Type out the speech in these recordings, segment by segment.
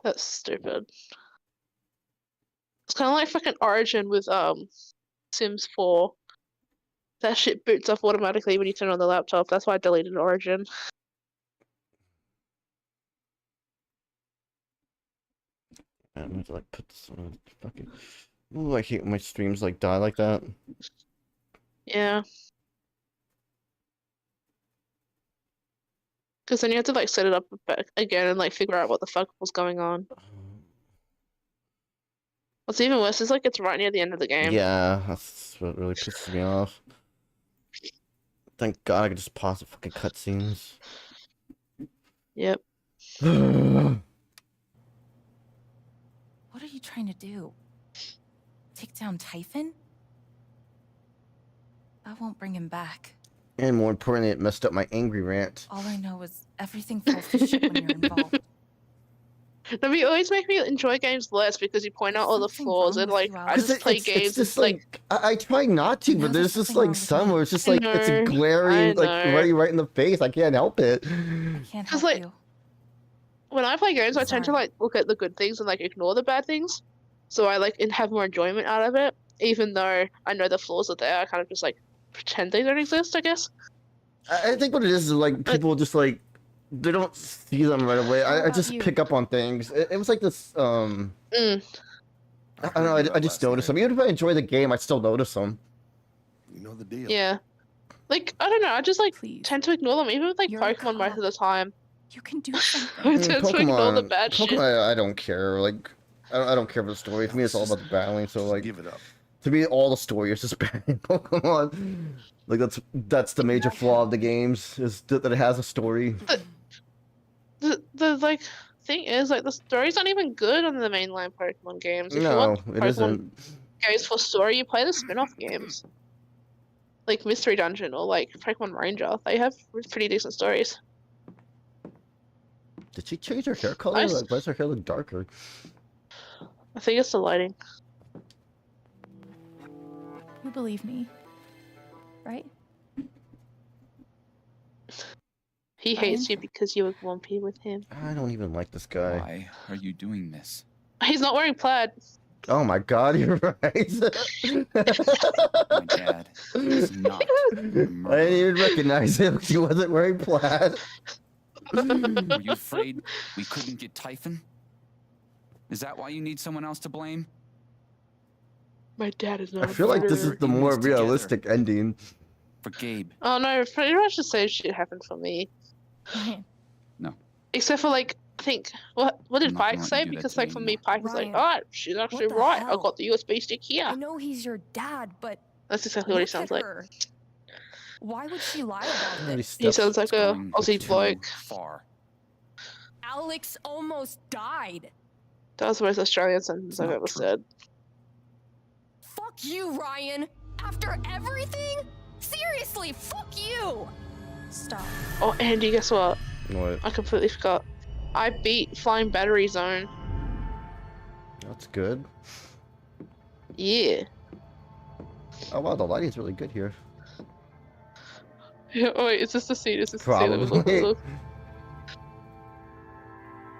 That's stupid. It's kind of like fucking Origin with Sims 4. That shit boots up automatically when you turn on the laptop. That's why I deleted Origin. I'm gonna have to like put this on fucking. Ooh, I hate when my streams like die like that. Yeah. Because then you have to like set it up back again and like figure out what the fuck was going on. What's even worse is like it's right near the end of the game. Yeah, that's what really pisses me off. Thank God I could just pause the fucking cutscenes. Yep. What are you trying to do? Take down Typhon? That won't bring him back. And more importantly, it messed up my angry rant. All I know is everything falls to shit when you're involved. No, you always make me enjoy games less because you point out all the flaws and like I just play games. It's just like I try not to, but there's just like some where it's just like it's a glaring like right in the face. I can't help it. I can't help like, you. When I play games, I tend to like look at the good things and like ignore the bad things. So I like have more enjoyment out of it, even though I know the flaws are there. I kind of just like pretend they don't exist, I guess. I think what it is like people just like they don't see them right away. I just pick up on things. It was like this. I don't know. I just notice them. Even if I enjoy the game, I still notice them. You know the deal. Yeah. Like I don't know. I just like tend to ignore them, even with like Pokemon most of the time. You can do something. I tend to ignore the bad shit. I don't care. Like I don't care about the story. For me, it's all about the battling. So like, give it up. To me, all the story is just battling Pokemon. Like that's the major flaw of the games is that it has a story. The like thing is like the story's not even good on the mainline Pokemon games. If no, you want it Pokemon isn't. Games for story, you play the spin-off games, like Mystery Dungeon or like Pokemon Ranger. They have pretty decent stories. Did she change her hair color? Like, why does her hair look darker? I think it's the lighting. You believe me, right? He hates you because you were grumpy with him. I don't even like this guy. Why are you doing this? He's not wearing plaid. Oh my God, you're right. My dad is not a murderer. I didn't even recognize him. He wasn't wearing plaid. Were you afraid we couldn't get Typhon? Is that why you need someone else to blame? My dad is not. I feel like this is the more realistic ending. For Gabe. Oh no, pretty much the same shit happened for me. No. Except for like, I think what did Pike say? Because like for me, Pike was like, "Oh, she's actually right. I got the USB stick here." I know he's your dad, but that's exactly what he sounds like. Why would she lie about this? He sounds like a Aussie bloke. Alex almost died. That was the most Australian sentence I've ever said. Fuck you, Ryan. After everything? Seriously, fuck you. Stop. Oh, Andy, guess what? What? I completely forgot. I beat Flying Battery Zone. That's good. Yeah. Oh wow, the lighting's really good here. Yeah, oh wait, is this the scene? Is this Probably. the scene? Look.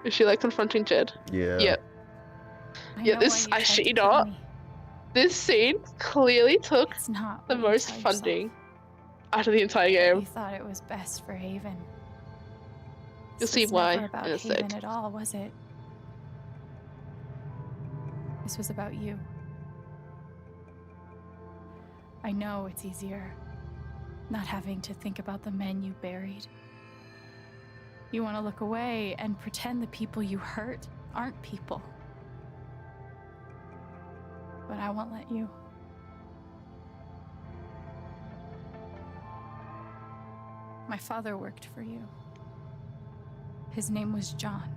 Is she like confronting Jed? Yeah. Yep. Yeah, this, I shit you not. This scene clearly took the most funding out of the entire game. You thought it was best for Haven. You'll see why in a sec. Haven at all, was it? This was about you. I know it's easier not having to think about the men you buried. You want to look away and pretend the people you hurt aren't people. But I won't let you. My father worked for you. His name was John.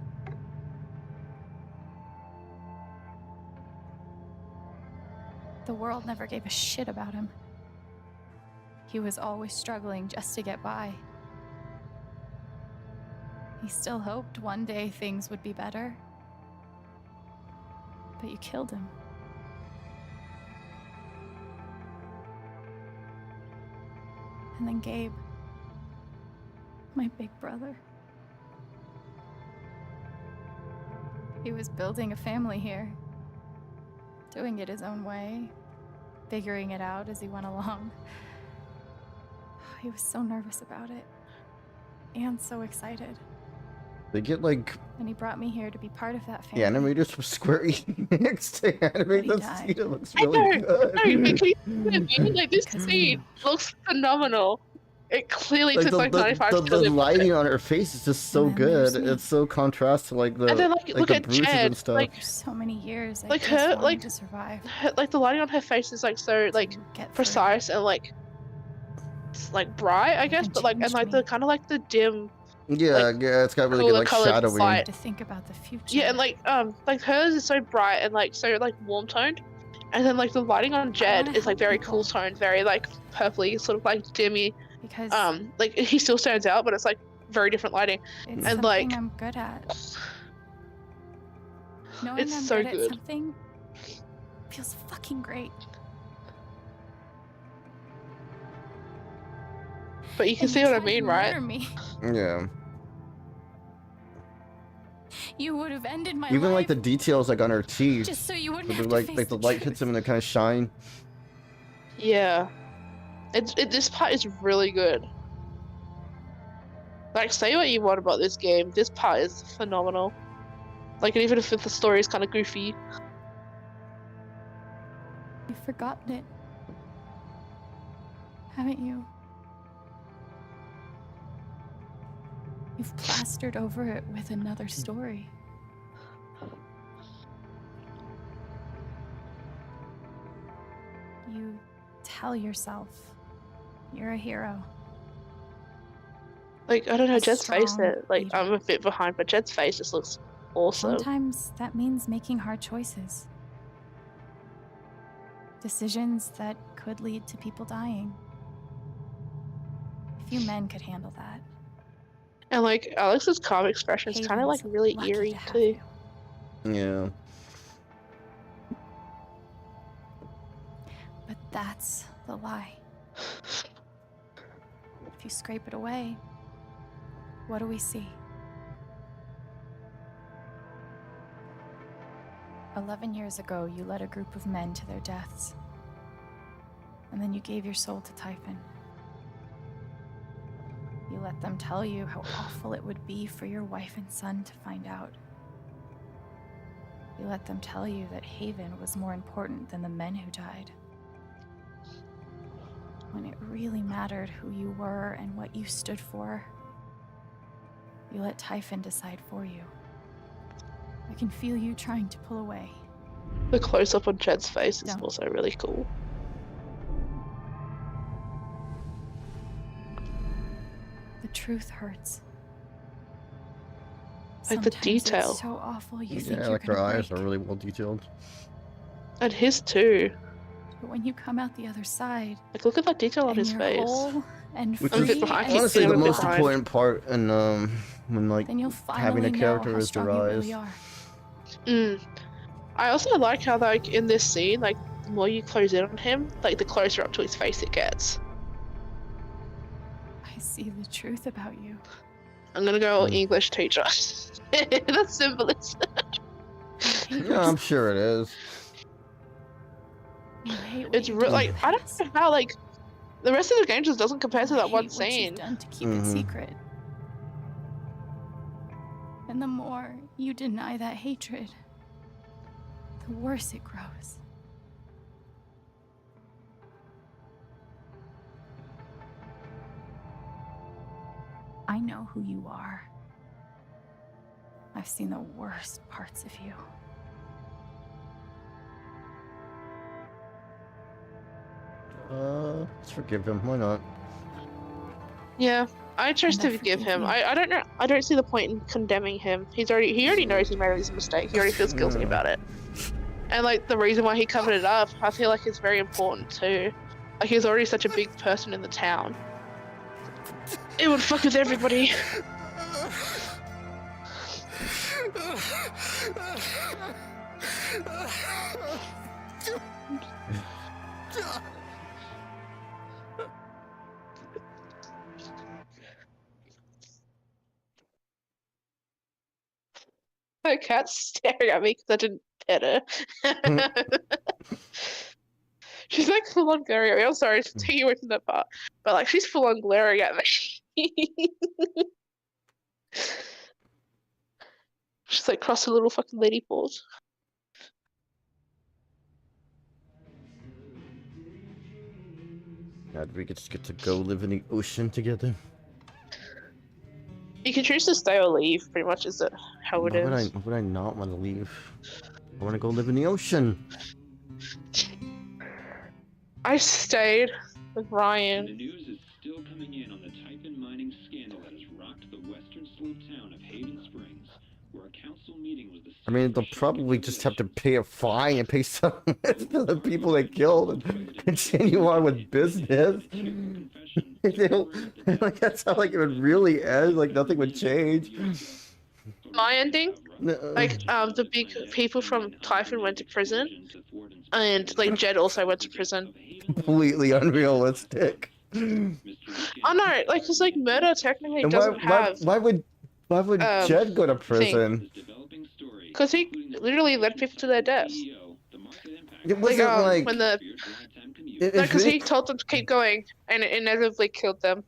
The world never gave a shit about him. He was always struggling just to get by. He still hoped one day things would be better. But you killed him. And then Gabe, my big brother. He was building a family here. Doing it his own way. Figuring it out as he went along. He was so nervous about it. And so excited. They get like And he brought me here to be part of that the family. animators from Square Enix to animate But he this died. scene. It looks I really know, good. but can you see what I mean? Like, this Because scene looks phenomenal. It clearly Like took like 95 the to live lighting on her face is just so And then there's good. me. It's so contrast to like the And then, like, look the at bruises Jed, and stuff. like- For so many years, I Like just her- wanted like- to survive. like the lighting on her face is like so like to get through. precise and like it's, like bright, I guess, Even but like and changed like me. the kind of like the dim, Yeah, yeah, it's got really good cooler like colored shadowing. light. To think about the future. Yeah, and like hers is so bright and like so like warm toned, and then like the lighting on Jed wanna is like help very people. cool toned, very like purpley, sort of like dimmy. Because Like he still stands out, but it's like very different lighting. it's and, something like- I'm good at. Knowing It's I'm so good good. at something feels fucking great. But you can And see you what I tried to mean, murder right? Me. Yeah. You would have ended my Even life like the details like on her teeth. just so you wouldn't Where have they're, to face like the light hits them and they kind of shine. Yeah. This part is really good. Like, say what you want about this game, this part is phenomenal. Like, and even if the story is kind of goofy. You've forgotten it. Haven't you? You've plastered over it with another story. You tell yourself you're a hero. Like, I don't know, A Jed's face strong there. Like, leader. I'm a bit behind, but Jed's face just looks awesome. Sometimes that means making hard choices. Decisions that could lead to people dying. Few men could handle that. And, like, Alex's calm expression is kind of, like, Haven's really lucky eerie, to have too. you. Yeah. But that's the lie. If you scrape it away, what do we see? 11 years ago, you led a group of men to their deaths. And then you gave your soul to Typhon. You let them tell you how awful it would be for your wife and son to find out. You let them tell you that Haven was more important than the men who died. When it really mattered who you were and what you stood for, you let Typhon decide for you. I can feel you trying to pull away. The close-up on Jed's face is Don't. also really cool. The truth hurts. Like the Sometimes detail. It's so awful you think Yeah, you're like her gonna eyes break. are really well detailed. And his, too. But when you come out the other side, Like, look at that detail on and his you're face. whole and Which I'm a free bit behind. and I Honestly, see the him a bit most behind. important part in when like then you'll finally having a know character how is strong their you eyes. really are. Mm. I also like how, like, in this scene, like, the more you close in on him, like, the closer up to his face it gets. I see the truth about you. I'm gonna go Mm. English teacher. That's simplest. You hate Yeah, I'm sure it is. You hate what It's you real. did in Like, the I don't past. know how, like, the rest of the game just doesn't compare to You that one hate what scene. you've done to keep Mhm. it secret. And the more you deny that hatred, the worse it grows. I know who you are. I've seen the worst parts of you. Let's forgive him. Why not? Yeah, I chose And to I forgive forgive him. you. I don't know. I don't see the point in condemning him. He already knows he made his mistake. He already feels guilty Yeah. about it. And like the reason why he covered it up, I feel like it's very important too. Like he's already such a big person in the town. It would fuck with everybody. My cat's staring at me because I didn't pet her. She's like full on glaring at me. I'm sorry to take you away from that part, but like she's full on glaring at me. She's like crossing little fucking lady paws. God, we just get to go live in the ocean together. You can choose to stay or leave, pretty much, is that how it is? Why would I not want to leave? I want to go live in the ocean. I stayed with The Ryan. news is still coming in on the Typhon mining scandal that has rocked the western slope town of Haven Springs, where a council meeting was the I mean, they'll probably just have to pay a fine and pay settlement to the people they killed and continue on with business. They don't, like, that's how like it would really end. Like nothing would change. My ending, like the big people from Typhon went to prison, and like Jed also went to prison. Completely unrealistic. Oh no, like because like murder technically And doesn't have. why would Jed go to prison? Because he literally led people to their deaths. It Like wasn't like when the if no, because they- he told them to keep going, and it inevitably killed them.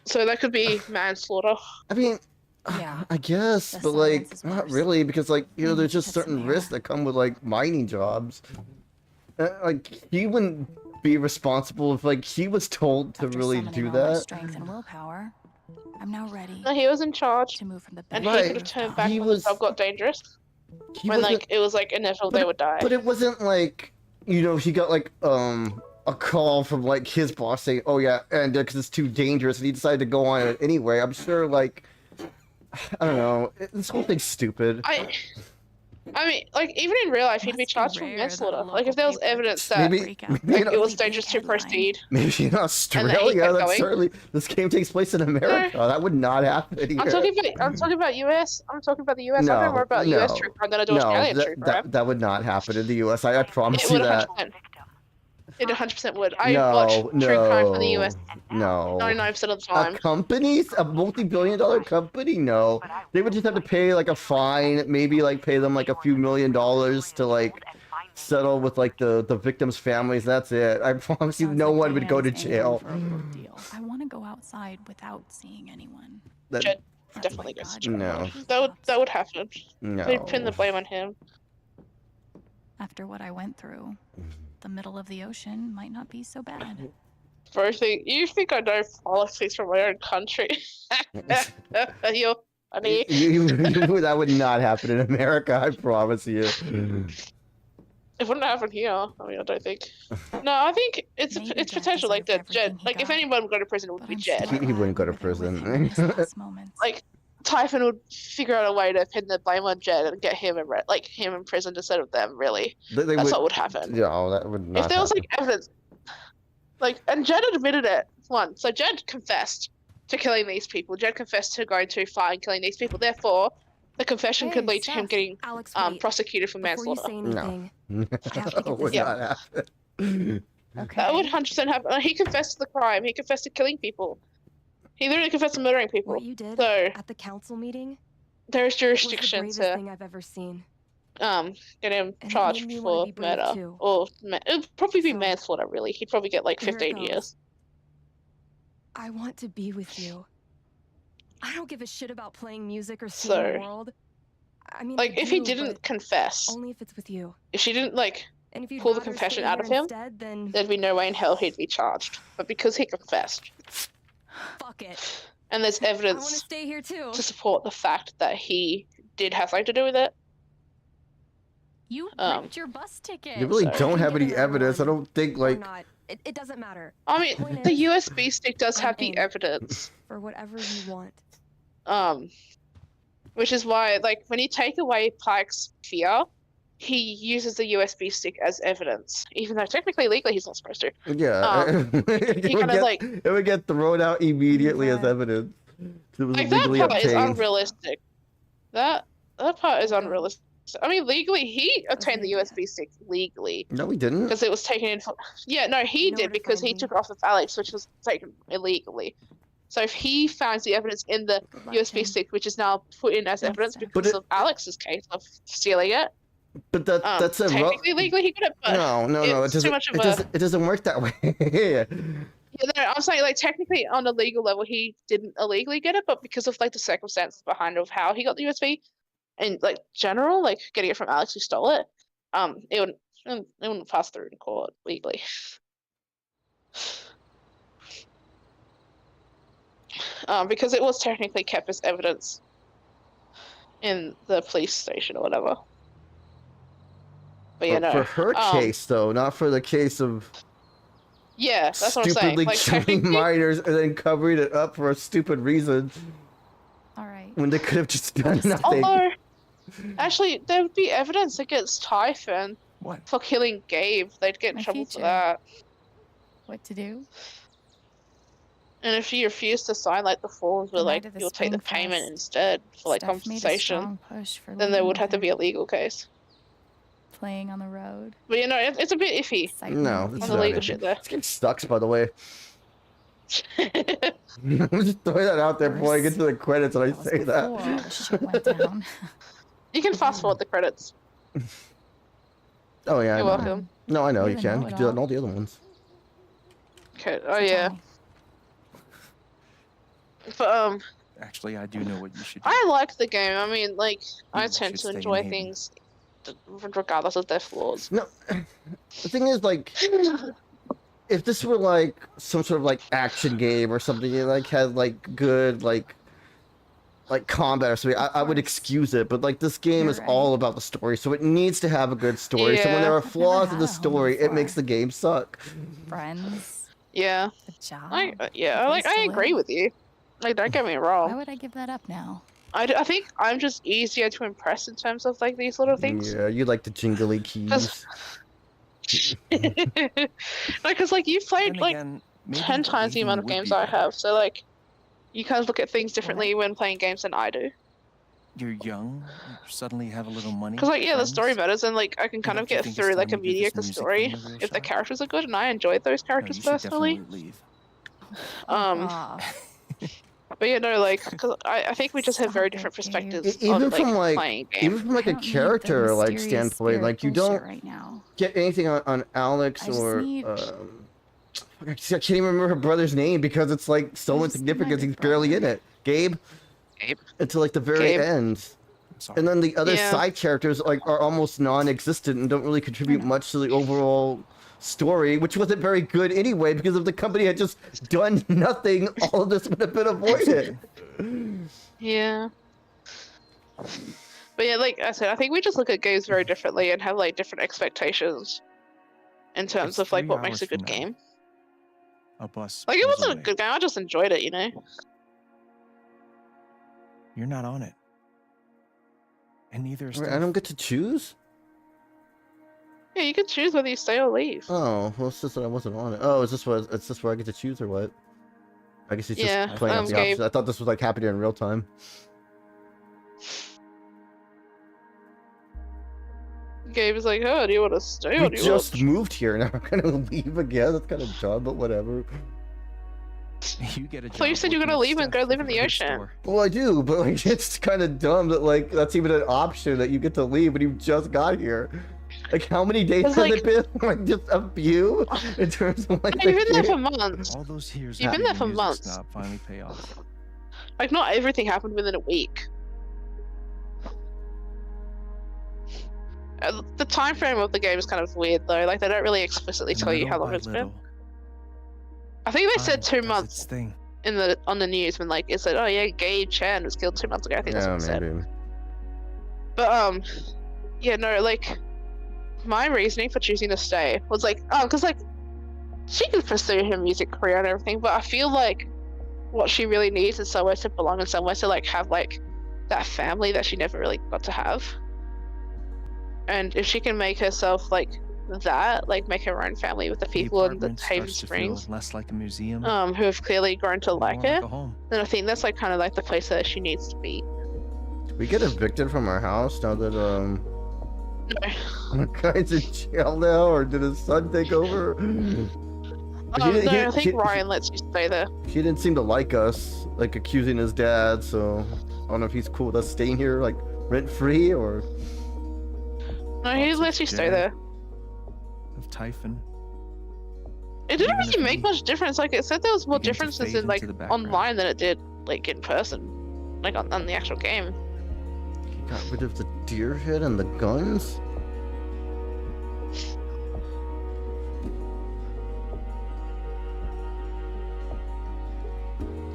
So that could be manslaughter. I mean, Yeah. I guess, The but like silence is not worse. really because like you know Maybe there's just it's certain an risks error. that come with like mining jobs. Like he wouldn't be responsible if like he was told to After really summoning do all my that. strength and willpower, I'm now ready No, he was in charge, to move from the and bed he Right. could have turned back He when was- the job got dangerous. He When wasn't- like it was like inevitable they would die. But it wasn't like, you know, he got like a call from like his boss saying, "Oh yeah," and because it's too dangerous, and he decided to go on it anyway. I'm sure, like, I don't know, this whole thing's stupid. I mean, like even in real life, he'd be Must be charged for rare that a manslaughter. Like if local there was paper evidence gets that Maybe- freak out. maybe like, not- it was Really big dangerous to headline. proceed. Maybe in he Australia, kept that's going. certainly this game takes place in America. That would not happen here. I'm talking about US. I'm talking about the US. I know more about US true crime than I do Australian true crime. that would not happen in the U.S. I promise It you would that. 100%. It 100% would. I No, watch true crime from the US no. 99% of the A time. company, a multi-billion-dollar company, no. They would just have to pay like a fine, maybe like pay them like a few $1 million to like settle with like the victims' families. That's it. I promise you, Sounds no like one would go to Diane's aiming jail. for a book deal. I want to go outside without seeing anyone. That, Jed That's definitely my goes to God, jail. No. That would happen. no. They'd pin the blame on him. After what I went through, the middle of the ocean might not be so bad. First thing, you think I know politics from my own country? You, honey. That would not happen in America. I promise you. It wouldn't happen here. I mean, I don't think. No, I think it's Maybe it's Jed potential like deserved that. Jed, everything he like if got. anyone would go to prison, it would But be I'm Jed. still He wouldn't go to glad we were there with prison. him in his last moments. Like Typhon would figure out a way to pin the blame on Jed and get him in prison instead of them. Really, They that's what would happen. No, that would not If there was happen. like evidence, like, and Jed admitted it once. So Jed confessed to killing these people. Jed confessed to going too far and killing these people. Therefore, the confession could Hey, lead to him Steph. getting Alex, wait. prosecuted for Before you manslaughter. say No. anything, No, I have to get that would this not happen. Okay. That would 100% happen. He confessed to the crime. He confessed to killing people. He literally confessed to murdering people. what you did So at the council meeting there is was the jurisdiction bravest to thing I've ever seen. get him And it charged made me wanna for be brave murder, too. or it'd probably be So, manslaughter. Really, he'd probably get like here it 15 goes. years. I want to be with you. I don't give a shit about playing music or So, seeing the world. I mean, Like I if he do, didn't but confess, only if it's with you. if she didn't like And if you'd pull the rather confession stay out of here him, instead, then there'd be no way in hell he'd be charged. But because he confessed, fuck it. and there's I want to evidence stay here too. to support the fact that he did have something to do with it, You Um, ripped your bus ticket. You really So- don't have Get any it or evidence. I one. don't think Or like not. It doesn't matter. I mean, Point the is, USB stick does I'm have the in. evidence. For whatever you want. Which is why, like, when you take away Pike's fear, he uses the USB stick as evidence, even though technically, legally, he's not supposed to. yeah, it, he would kinda, get, like- it would get thrown out immediately as Right. evidence. It was Like, that legally part is obtained. unrealistic. That part is Okay. unrealistic. I mean, legally, he obtained the Okay. USB stick legally No, we didn't. because it was taken in. Yeah, no, he know where did to because find he me. took it off of Alex, which was taken illegally. So if he finds the evidence in the Good luck, USB Tim. stick, which is now put in as Thanks, evidence Tim. because But of Alex's case of stealing it, But that's a technically legally he got it, but no. It it's too doesn't. much of It doesn't work that way. Yeah, no, I'm saying like technically on a legal level he didn't illegally get it, but because of like the circumstances behind of how he got the USB and like general, like getting it from Alex who stole it, it wouldn't pass through in court legally. Because it was technically kept as evidence in the police station or whatever. But you know, For her case though, not for the case of yeah, that's what I'm saying. stupidly Like killing technically, minors and then covering it up for a stupid reason All right. when they could have just done nothing. although actually there would be evidence against Typhon What? for killing Gabe. They'd get in My trouble for future. that. What to do? And if you refuse to sign like the forms where The night like of the you'll take the Spring payment Fest, instead for like Steph made a compensation, strong push for then there leaving would have to with be her. a legal case. Playing on the road. But you know, it's a bit iffy Excitement No, of it's on you. the not legal iffy. shit there. This game sucks, by the way. I'm just throwing that out there before I get to the credits and I That was say that. before all the shit went down. You can fast forward the credits. Oh yeah, I You're know. welcome. No, I know You're you the can. You can do that in know-it-all. all the other ones. Okay. So Oh tell yeah. me. But Actually, I do know what you should do. I like the game. I mean, like I You tend should to stay in enjoy Haven. things regardless of their flaws. No, the thing is, like, if this were like some sort of like action game or something, it like had like good like combat or something, I would course. excuse it. But like this game You're is right. all about the story, so it needs to have a good story. So when Yeah. there are I've never flaws in had the a home story, it makes before. the game suck. Friends. Yeah. A job. I a yeah. Like place to I agree live. with you. Like don't get me Why wrong. would I give that up now? I think I'm just easier to impress in terms of like these little things. Yeah, you like the jingly keys. Because like you've played Then like again, maybe 10 times the leaving amount of would games be I better. have, so like you kind of look at things differently when playing games than I do. You're young, you suddenly have a little money. Because like yeah, the story friends. matters, and like I can kind don't of you get think it's through like a time to give this mediocre music story thing a real if the shot? characters are good, and I enjoyed those No, characters you should personally. definitely leave. Um, Off. But you know, like, cause I think we just have very Stop it, different Gabe. perspectives Even on like from like playing even game. from like I a don't need the character like mysterious standpoint, spirit like you bullshit don't right now. get anything on Alex I just or need- I can't even remember her brother's name because it's like so I just need my insignificant. big He's barely in brother. it. Gabe. Gabe. Until like the very Gabe. end. I'm sorry. And then the other Yeah. side characters like are almost non-existent and don't really contribute know. much to the overall story, which wasn't very good anyway because if the company had just done nothing, all of this would have been avoided. Yeah. But yeah, like I said, I think we just look at games very differently and have like different expectations in terms It's of like 3 what makes a hours good from now. game. A bus. Like it pulls wasn't a away. good game, I just enjoyed it, you know. You're not on it. And neither is Wait, I Steph. don't get to choose? Yeah, you can choose whether you stay or leave. Oh, well, it's just that I wasn't on it. Oh, is this where I get to choose or what? I guess he's just Yeah, playing out the Gabe. opposite. I thought this was like happening in real time. Gabe is like, oh, do you want to stay or We do you just want moved here, now we're gonna leave again. That's kind of dumb, but whatever. You get a thought you job said you were working gonna with leave and Steph go live at in the liquor ocean. store. Well, I do, but like it's kind of dumb that like that's even an option that you get to leave when you just got here. Like how many days It's has like- it been? Like just a few in terms of like. You've been there the for months. All those years You've of been there being for a music months. snob finally pay off. Like not everything happened within a week. The time frame of the game is kind of weird though. Like they don't really explicitly tell you how Little long by it's been. little, I think they said time 2 does months its thing. in on the news when like it said, oh yeah, Gabe Chan was killed 2 months ago. I think that's Yeah, what it said. maybe. But yeah, no, like my reasoning for choosing to stay was like, because like she could pursue her music career and everything, but I feel like what she really needs is somewhere to belong and somewhere to like have like that family that she never really got to have. And if she can make herself like that, like make her own family with the people in the apartment Haven starts to Springs, feel less like a museum, who have clearly grown to more like like her, a home. then I think that's like kind of like the place that she needs to be. Did we get evicted from our house now that No. the guy's in jail now, or did his son take over? No, I think Ryan lets you stay there. He didn't seem to like us, like accusing his dad, so I don't know if he's cool with us staying here, like rent free or. No, he lets you stay there. Of Typhon. It didn't Even really if make we much difference. Like it said, there was more begin to differences fade in like into the background. online than it did like in person, like on the actual game. He got rid of the deer head and the guns?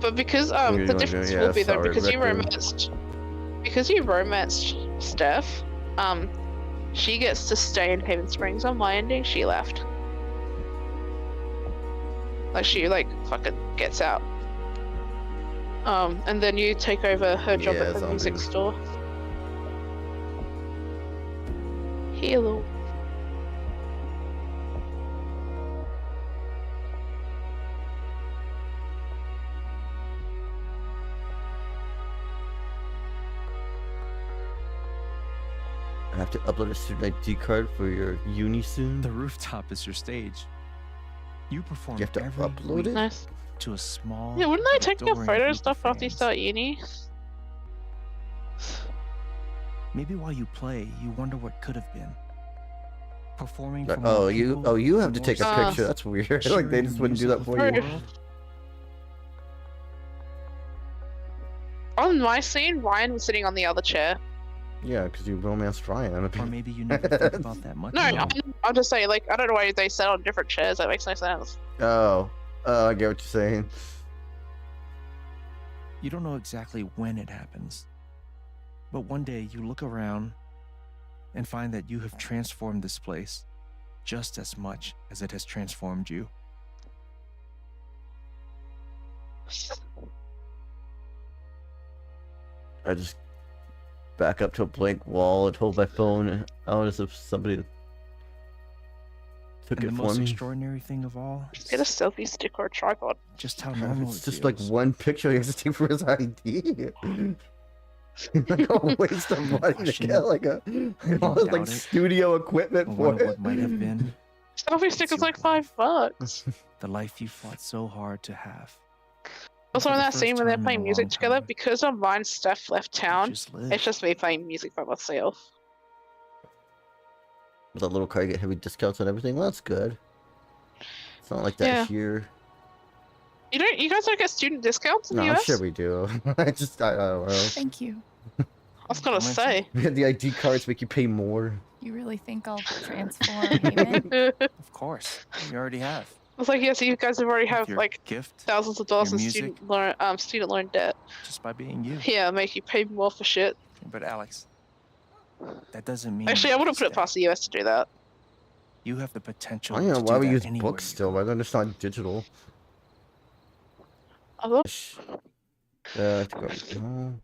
But because Maybe the like, difference yeah, will be though sorry, because you romanced Steph, she gets to stay in Haven Springs. On my ending, she left. Like she like fucking gets out. And then you take over her job Yeah, at the music zombies. store. Hello. I have to upload a student ID card for your uni soon. The rooftop is your stage. You perform You have to every upload week it? Nice. to a small. Yeah, wouldn't I take your adoring photo group and of stuff after you fans. start uni? Maybe while you play, you wonder what could have been. Performing Like, for more you people, have to more take a Ah. picture. That's weird. Like sharing they the just wouldn't do music that with for the you. world. On my scene, Ryan was sitting on the other chair. Yeah, because you romanced Ryan. Or maybe you never think about that much. No, at all. I'll just say, like, I don't know why they sat on different chairs. That makes no sense. Oh, I get what you're saying. You don't know exactly when it happens. But one day you look around and find that you have transformed this place just as much as it has transformed you. I just back up to a blank wall and hold my phone out as if somebody took And it the for most me. extraordinary thing of all, Just get a selfie stick or a tripod. just how normal It's it just like feels. one picture he has to take for his ID. Like a waste of money to Question get like all this like doubt it, studio equipment or for one of it. what might have been Selfie stick It's is your like $5. the life you fought so hard to have. Also, For in the that first scene when they're time in playing a music long together, time, because of mine Steph left you town, just live. it's just me playing music by myself. With that little car, you get heavy discounts on everything. Well, that's good. It's not like that Yeah. here. You guys don't get student discounts in No, the I'm US? sure we do. I don't know. Thank you. I was gonna How much? say. The ID cards make you pay more. You really think I'll transform Haven? I Of course, you already have. was like, yeah, so you guys have already With have your like gift, thousands of dollars your in music. student loan debt. just by being you. Yeah, make you pay more for shit. But Alex, that doesn't mean. Actually, you I have wouldn't to put it stay. past the US to do that. You have the potential. I don't know to why do we that use anywhere books you still. go. Why don't it's not digital? I love Let's go. No.